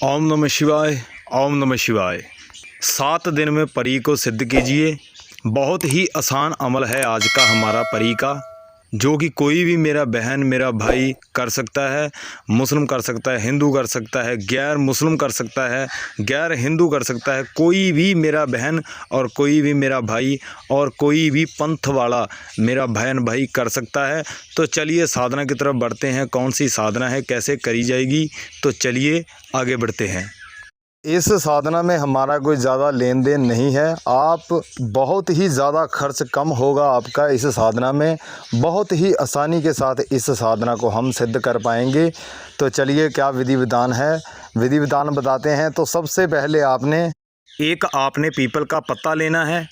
ओम नमः शिवाय। ओम नमः शिवाय। 7 दिन में परी को सिद्ध कीजिए। बहुत ही आसान अमल है आज का हमारा परी का, जो कि कोई भी मेरा बहन मेरा भाई कर सकता है। मुस्लिम कर सकता है, हिंदू कर सकता है, गैर मुस्लिम कर सकता है, गैर हिंदू कर सकता है। कोई भी मेरा बहन और कोई भी मेरा भाई और कोई भी पंथ वाला मेरा बहन भाई कर सकता है। तो चलिए साधना की तरफ बढ़ते हैं। कौन सी साधना है, कैसे करी जाएगी, तो चलिए आगे बढ़ते हैं। इस साधना में हमारा कोई ज़्यादा लेन देन नहीं है। आप बहुत ही ज़्यादा खर्च कम होगा आपका इस साधना में। बहुत ही आसानी के साथ इस साधना को हम सिद्ध कर पाएंगे। तो चलिए क्या विधि विधान है, विधि विधान बताते हैं। तो सबसे पहले आपने पीपल का पत्ता लेना है।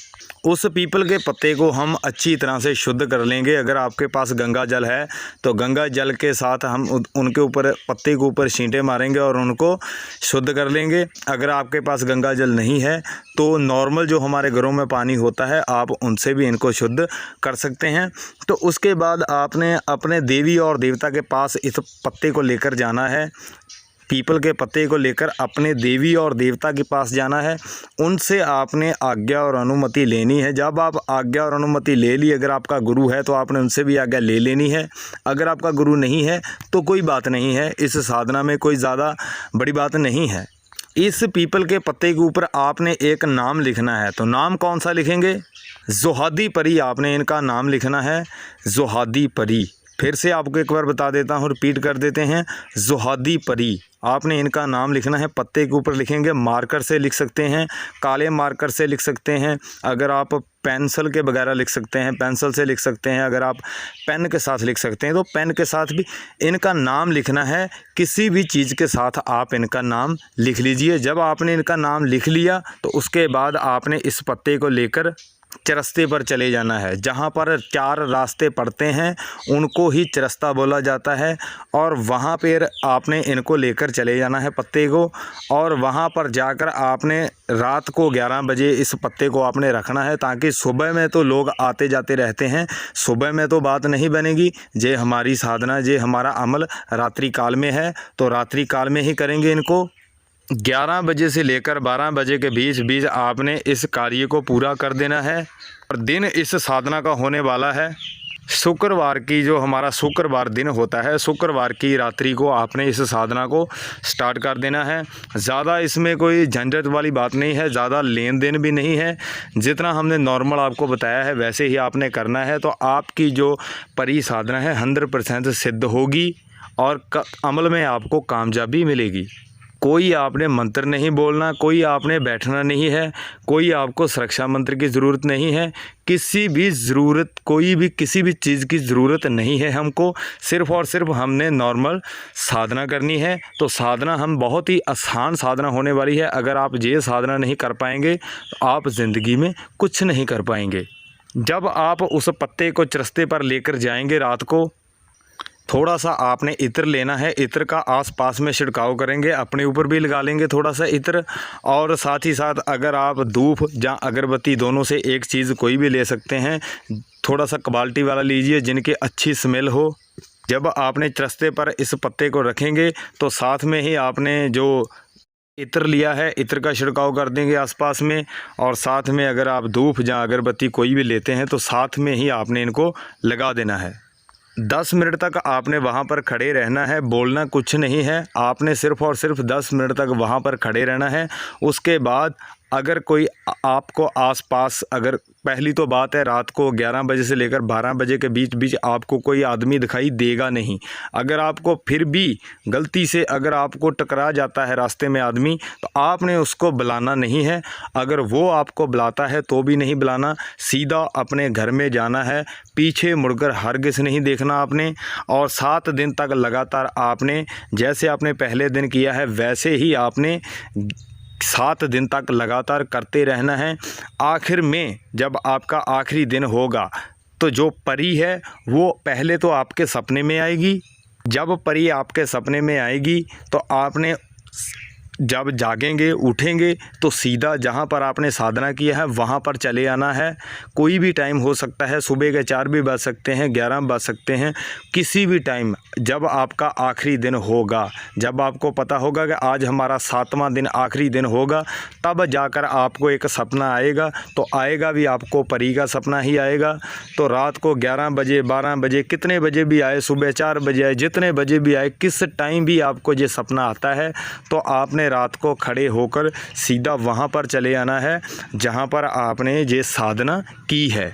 उस पीपल के पत्ते को हम अच्छी तरह से शुद्ध कर लेंगे। अगर आपके पास गंगा जल है तो गंगा जल के साथ हम उनके ऊपर पत्ते के ऊपर छींटे मारेंगे और उनको शुद्ध कर लेंगे। अगर आपके पास गंगा जल नहीं है तो नॉर्मल जो हमारे घरों में पानी होता है, आप उनसे भी इनको शुद्ध कर सकते हैं। तो उसके बाद आपने अपने देवी और देवता के पास इस पत्ते को लेकर जाना है। पीपल के पत्ते को लेकर अपने देवी और देवता के पास जाना है। उनसे आपने आज्ञा और अनुमति लेनी है। जब आप आज्ञा और अनुमति ले ली, अगर आपका गुरु है तो आपने उनसे भी आज्ञा ले लेनी है। अगर आपका गुरु नहीं है तो कोई बात नहीं है, इस साधना में कोई ज़्यादा बड़ी बात नहीं है। इस पीपल के पत्ते के ऊपर आपने एक नाम लिखना है। तो नाम कौन सा लिखेंगे? जोहादी परी आपने इनका नाम लिखना है। जोहादी परी, फिर से आपको एक बार बता देता हूँ, रिपीट कर देते हैं। जोहादी परी आपने इनका नाम लिखना है। पत्ते के ऊपर लिखेंगे। मार्कर से लिख सकते हैं, काले मार्कर से लिख सकते हैं। अगर आप पेंसिल के वगैरह लिख सकते हैं, पेंसिल से लिख सकते हैं। अगर आप पेन के साथ लिख सकते हैं तो पेन के साथ भी इनका नाम लिखना है। किसी भी चीज़ के साथ आप इनका नाम लिख लीजिए। जब आपने इनका नाम लिख लिया तो उसके बाद आपने इस पत्ते को लेकर चरस्ते पर चले जाना है। जहाँ पर 4 रास्ते पड़ते हैं उनको ही चरस्ता बोला जाता है। और वहाँ पर आपने इनको लेकर चले जाना है पत्ते को। और वहाँ पर जाकर आपने रात को 11 बजे इस पत्ते को आपने रखना है, ताकि सुबह में तो लोग आते जाते रहते हैं, सुबह में तो बात नहीं बनेगी। जे हमारी साधना, जे हमारा अमल रात्रि काल में है, तो रात्रि काल में ही करेंगे इनको। 11 बजे से लेकर 12 बजे के बीच आपने इस कार्य को पूरा कर देना है। और दिन इस साधना का होने वाला है शुक्रवार की, जो हमारा शुक्रवार दिन होता है, शुक्रवार की रात्रि को आपने इस साधना को स्टार्ट कर देना है। ज़्यादा इसमें कोई झंझट वाली बात नहीं है, ज़्यादा लेन देन भी नहीं है। जितना हमने नॉर्मल आपको बताया है वैसे ही आपने करना है। तो आपकी जो परी साधना है 100% सिद्ध होगी और अमल में आपको कामयाबी मिलेगी। कोई आपने मंत्र नहीं बोलना, कोई आपने बैठना नहीं है, कोई आपको सुरक्षा मंत्र की ज़रूरत नहीं है। किसी भी ज़रूरत, कोई भी किसी भी चीज़ की ज़रूरत नहीं है हमको। सिर्फ़ और सिर्फ हमने नॉर्मल साधना करनी है। तो साधना हम बहुत ही आसान साधना होने वाली है। अगर आप ये साधना नहीं कर पाएंगे तो आप ज़िंदगी में कुछ नहीं कर पाएंगे। जब आप उस पत्ते को चरस्ते पर लेकर जाएंगे रात को, थोड़ा सा आपने इत्र लेना है। इत्र का आसपास में छिड़काव करेंगे, अपने ऊपर भी लगा लेंगे थोड़ा सा इत्र। और साथ ही साथ अगर आप धूप या अगरबत्ती दोनों से एक चीज़ कोई भी ले सकते हैं। थोड़ा सा क्वालिटी वाला लीजिए जिनकी अच्छी स्मेल हो। जब आपने चरस्ते पर इस पत्ते को रखेंगे तो साथ में ही आपने जो इत्र लिया है, इत्र का छिड़काव कर देंगे आसपास में। और साथ में अगर आप धूप या अगरबत्ती कोई भी लेते हैं तो साथ में ही आपने इनको लगा देना है। 10 मिनट तक आपने वहाँ पर खड़े रहना है, बोलना कुछ नहीं है। आपने सिर्फ़ और सिर्फ 10 मिनट तक वहाँ पर खड़े रहना है। उसके बाद अगर कोई आपको आसपास, अगर पहली तो बात है रात को 11 बजे से लेकर 12 बजे के बीच आपको कोई आदमी दिखाई देगा नहीं। अगर आपको फिर भी गलती से अगर आपको टकरा जाता है रास्ते में आदमी, तो आपने उसको बुलाना नहीं है। अगर वो आपको बुलाता है तो भी नहीं बुलाना, सीधा अपने घर में जाना है। पीछे मुड़कर हरगिज़ नहीं देखना आपने। और 7 दिन तक लगातार आपने, जैसे आपने पहले दिन किया है वैसे ही आपने 7 दिन तक लगातार करते रहना है। आखिर में जब आपका आखिरी दिन होगा तो जो परी है वो पहले तो आपके सपने में आएगी। जब परी आपके सपने में आएगी तो आपने जब जागेंगे उठेंगे तो सीधा जहाँ पर आपने साधना किया है वहाँ पर चले आना है। कोई भी टाइम हो सकता है, सुबह के 4 भी बज सकते हैं, 11 बज सकते हैं, किसी भी टाइम जब आपका आखिरी दिन होगा, जब आपको पता होगा कि आज हमारा 7वां दिन आखिरी दिन होगा, तब जाकर आपको एक सपना आएगा। तो आएगा भी आपको परी का सपना ही आएगा। तो रात को 11 बजे, 12 बजे, कितने बजे भी आए, सुबह 4 बजे आए, जितने बजे भी आए, किस टाइम भी आपको ये सपना आता है तो आपने रात को खड़े होकर सीधा वहाँ पर चले आना है जहाँ पर आपने ये साधना की है।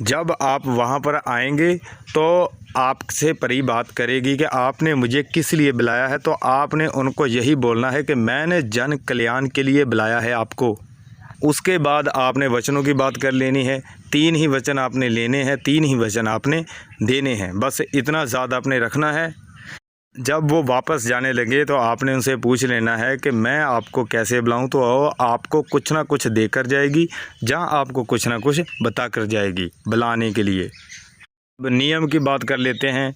जब आप वहाँ पर आएंगे तो आपसे परी बात करेगी कि आपने मुझे किस लिए बुलाया है। तो आपने उनको यही बोलना है कि मैंने जन कल्याण के लिए बुलाया है आपको। उसके बाद आपने वचनों की बात कर लेनी है। 3 ही वचन आपने लेने हैं, 3 ही वचन आपने देने हैं, बस इतना ज़्यादा आपने रखना है। जब वो वापस जाने लगे तो आपने उनसे पूछ लेना है कि मैं आपको कैसे बुलाऊं, तो आपको कुछ ना कुछ देकर जाएगी, जहां आपको कुछ ना कुछ बता कर जाएगी बुलाने के लिए। अब नियम की बात कर लेते हैं।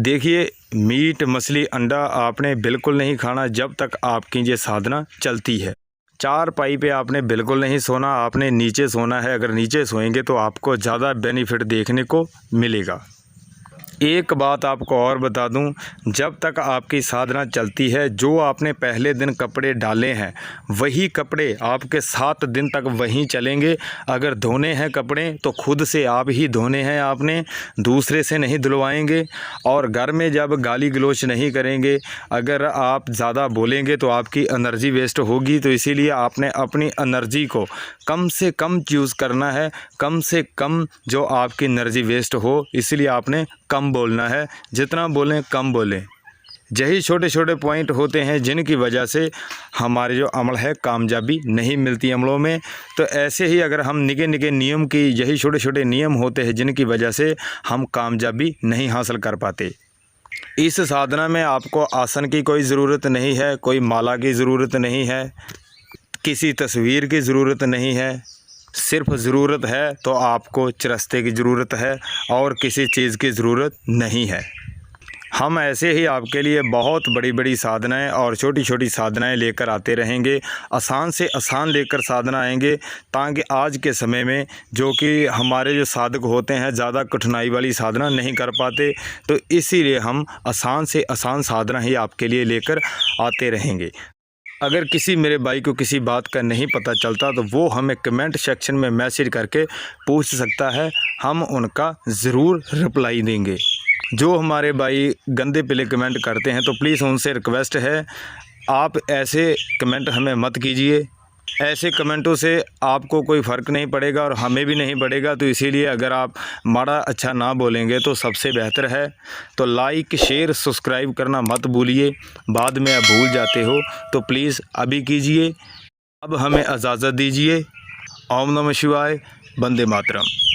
देखिए, मीट, मछली, अंडा आपने बिल्कुल नहीं खाना जब तक आपकी ये साधना चलती है। 4 पाई पे आपने बिल्कुल नहीं सोना, आपने नीचे सोना है। अगर नीचे सोएंगे तो आपको ज़्यादा बेनिफिट देखने को मिलेगा। एक बात आपको और बता दूं, जब तक आपकी साधना चलती है, जो आपने पहले दिन कपड़े डाले हैं वही कपड़े आपके 7 दिन तक वहीं चलेंगे। अगर धोने हैं कपड़े तो खुद से आप ही धोने हैं, आपने दूसरे से नहीं धुलवाएंगे। और घर में जब गाली गलौच नहीं करेंगे, अगर आप ज़्यादा बोलेंगे तो आपकी एनर्जी वेस्ट होगी। तो इसीलिए आपने अपनी एनर्जी को कम से कम यूज़ करना है, कम से कम जो आपकी एनर्जी वेस्ट हो, इसलिए आपने कम बोलना है। जितना बोलें कम बोलें। यही छोटे छोटे पॉइंट होते हैं जिनकी वजह से हमारे जो अमल है कामयाबी नहीं मिलती अमलों में। तो ऐसे ही अगर हम निके निके नियम की, यही छोटे छोटे नियम होते हैं जिनकी वजह से हम कामयाबी नहीं हासिल कर पाते। इस साधना में आपको आसन की कोई ज़रूरत नहीं है, कोई माला की ज़रूरत नहीं है, किसी तस्वीर की ज़रूरत नहीं है। सिर्फ ज़रूरत है तो आपको चरस्ते की ज़रूरत है और किसी चीज़ की ज़रूरत नहीं है। हम ऐसे ही आपके लिए बहुत बड़ी बड़ी साधनाएं और छोटी छोटी साधनाएं लेकर आते रहेंगे। आसान से आसान लेकर साधना आएंगे, ताकि आज के समय में जो कि हमारे जो साधक होते हैं ज़्यादा कठिनाई वाली साधना नहीं कर पाते, तो इसीलिए हम आसान से आसान साधना ही आपके लिए लेकर आते रहेंगे। अगर किसी मेरे भाई को किसी बात का नहीं पता चलता तो वो हमें कमेंट सेक्शन में मैसेज करके पूछ सकता है, हम उनका ज़रूर रिप्लाई देंगे। जो हमारे भाई गंदे पिले कमेंट करते हैं तो प्लीज़ उनसे रिक्वेस्ट है, आप ऐसे कमेंट हमें मत कीजिए। ऐसे कमेंटों से आपको कोई फ़र्क नहीं पड़ेगा और हमें भी नहीं पड़ेगा। तो इसीलिए अगर आप माड़ा अच्छा ना बोलेंगे तो सबसे बेहतर है। तो लाइक, शेयर, सब्सक्राइब करना मत भूलिए, बाद में आप भूल जाते हो तो प्लीज़ अभी कीजिए। अब हमें इजाज़त दीजिए। ओम नमः शिवाय, वंदे मातरम।